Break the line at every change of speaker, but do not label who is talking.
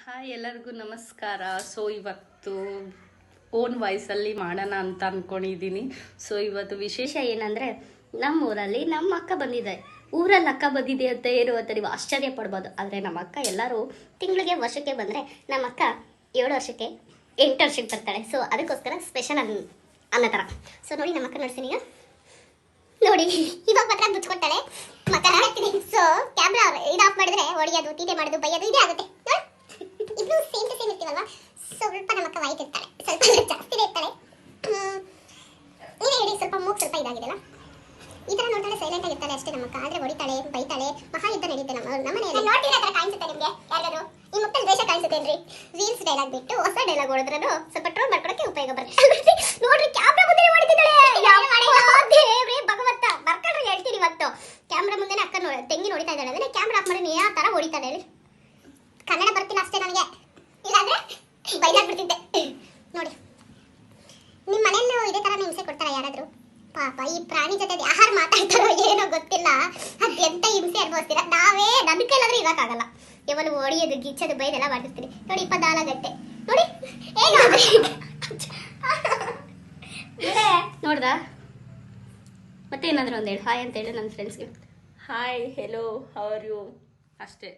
Hi ಎಲ್ಲರಿಗೂ ನಮಸ್ಕಾರ. So ಇವತ್ತು ಓನ್ ವಾಯ್ಸಲ್ಲಿ ಮಾಡೋಣ ಅಂತ ಅಂದ್ಕೊಂಡಿದ್ದೀನಿ. ಸೊ ಇವತ್ತು ವಿಶೇಷ ಏನಂದರೆ ನಮ್ಮೂರಲ್ಲಿ ನಮ್ಮ ಅಕ್ಕ ಬಂದಿದೆ. ಊರಲ್ಲಿ ಅಕ್ಕ ಬಂದಿದೆ ಅಂತ ಏನು ಅಂತ ನೀವು ಆಶ್ಚರ್ಯ ಪಡ್ಬೋದು. ಆದರೆ ನಮ್ಮ ಅಕ್ಕ ಎಲ್ಲರೂ ತಿಂಗಳಿಗೆ ವರ್ಷಕ್ಕೆ ಬಂದರೆ ನಮ್ಮ ಅಕ್ಕ 7 ವರ್ಷಕ್ಕೆ 8 ವರ್ಷಕ್ಕೆ ಬರ್ತಾಳೆ. ಸೊ ಅದಕ್ಕೋಸ್ಕರ ಸ್ಪೆಷಲ್ ಅನ್ನೋ ಥರ. ಸೊ ನೋಡಿ ನಮ್ಮ ಅಕ್ಕ ನೋಡ್ತೀನಿ ಈಗ ನೋಡಿ ಇವಾಗ ಮಾತ್ರ ಮುಚ್ಕೊಳ್ತಾಳೆ ಮಕ್ಕ. ಸೊ ಕ್ಯಾಮ್ರಾ ಇದು ಆಫ್ ಮಾಡಿದ್ರೆ ಹೊಡಿಯೋದು ತೀಟೆ ಮಾಡೋದು ಬೈಯೋದು ಇದೇ ಆಗುತ್ತೆ. ಇಬ್ರು ಸೇಮ್ ಟು ಸೇಮ್ ಇರ್ತೀವಲ್ವಾ, ಸ್ವಲ್ಪ ನಮ್ಮ ಅಕ್ಕ ವೈಟ್ ಇರ್ತಾಳೆ, ಸ್ವಲ್ಪ ಜಾಸ್ತಿ ಇರ್ತಾಳೆ. ನೀವೇ ಹೇಳಿ, ಸ್ವಲ್ಪ ಮೂಗ್ ಸ್ವಲ್ಪ ಇದಾಗಿದೆಲ್ಲ. ಈ ಥರ ನೋಡ್ತಾಳೆ, ಸೈಲೆಂಟ್ ಆಗಿರ್ತಾಳೆ ಅಷ್ಟೇ ನಮ್ಮ ಅಕ್ಕ. ಆದರೆ ಹೊಡಿತಾಳೆ ಬೈತಾಳೆ, ಮಹಾ ಯುದ್ಧ ನಡೀತೆ ನಮ್ಮ ಮನೆಯಲ್ಲಿ. ನೋಡ್ತೀರಾ ಥರ ಕಾಣಿಸುತ್ತೆ ನಿಮಗೆ ಯಾರಿಗಾದ್ರು ಈ ಮುಖದಲ್ಲಿ ದ್ವೇಷ ಕಾಣಿಸುತ್ತೇನ್ರಿ? ರೀಲ್ಸ್ ಡೈಲಾಗ್ ಬಿಟ್ಟು ಹೊಸ ಡೈಲಾಗ್ ಹೊಡೆದ್ರೂ ಸ್ವಲ್ಪ ಟ್ರೋಲ್ ಮಾಡ್ಕೊಳಕ್ಕೆ ಉಪಯೋಗ ಬರುತ್ತೆ. ನೋಡ್ರಿ ಕ್ಯಾಮ್ರಾ ಮುಂದೆ ಹೊಡಿತಿದ್ದಾಳೆ. ದೇವ್ರೇ ಭಗವಂತ ಬರ್ಕೊಂಡ್ರೆ ಹೇಳ್ತೀನಿ ಇವತ್ತು. ಕ್ಯಾಮ್ರಾ ಮುಂದೆ ಅಕ್ಕ ತೆಂಗಿ ನೋಡಿತಾ ಇದ್ದಾಳೆ ಅಂದ್ರೆ ಕ್ಯಾಮ್ರಾ ಆಫ್ ಮಾಡಿ ಯಾವ ಥರ ಹೊಡಿತಾಳೆ ಹೇಳಿ. ಕನ್ನಡ ಬರ್ತಿಲ್ಲ ಅಷ್ಟೇ ನನಗೆ, ಇಲ್ಲಾಂದ್ರೆ ಬೈದಾಗ್ಬಿಡ್ತಿದ್ದೆ. ನೋಡಿ ನಿಮ್ಮ ಮನೆಯಲ್ಲೂ ಇದೇ ಥರ ಹಿಂಸೆ ಕೊಡ್ತಾರ ಯಾರಾದರೂ? ಪಾಪ ಈ ಪ್ರಾಣಿ ಜೊತೆ ಯಾರು ಮಾತಾಡ್ತಾರೋ ಏನೋ ಗೊತ್ತಿಲ್ಲ, ಅದೆಂತ ಹಿಂಸೆ ಅನುಭವಿಸ್ತೀರ. ನಾವೇ ನನ್ನ ಕೈಲಾದ್ರೆ ಇರೋಕ್ಕಾಗಲ್ಲ. ಯಾವನು ಹೊಡಿಯೋದು ಗಿಚ್ಚೋದು ಬೈದೆಲ್ಲ ಮಾಡ್ತಿರ್ತೀನಿ. ನೋಡಿ 24 ಗಂಟೆ ನೋಡಿ ಏನು ನೋಡ್ದ. ಮತ್ತೆ ಏನಾದರೂ ಒಂದು ಹೇಳಿ ಹಾಯ್ ಅಂತ ಹೇಳಿ ನನ್ನ ಫ್ರೆಂಡ್ಸ್ಗೆ.
Hi, hello, how are you ಅಷ್ಟೇ.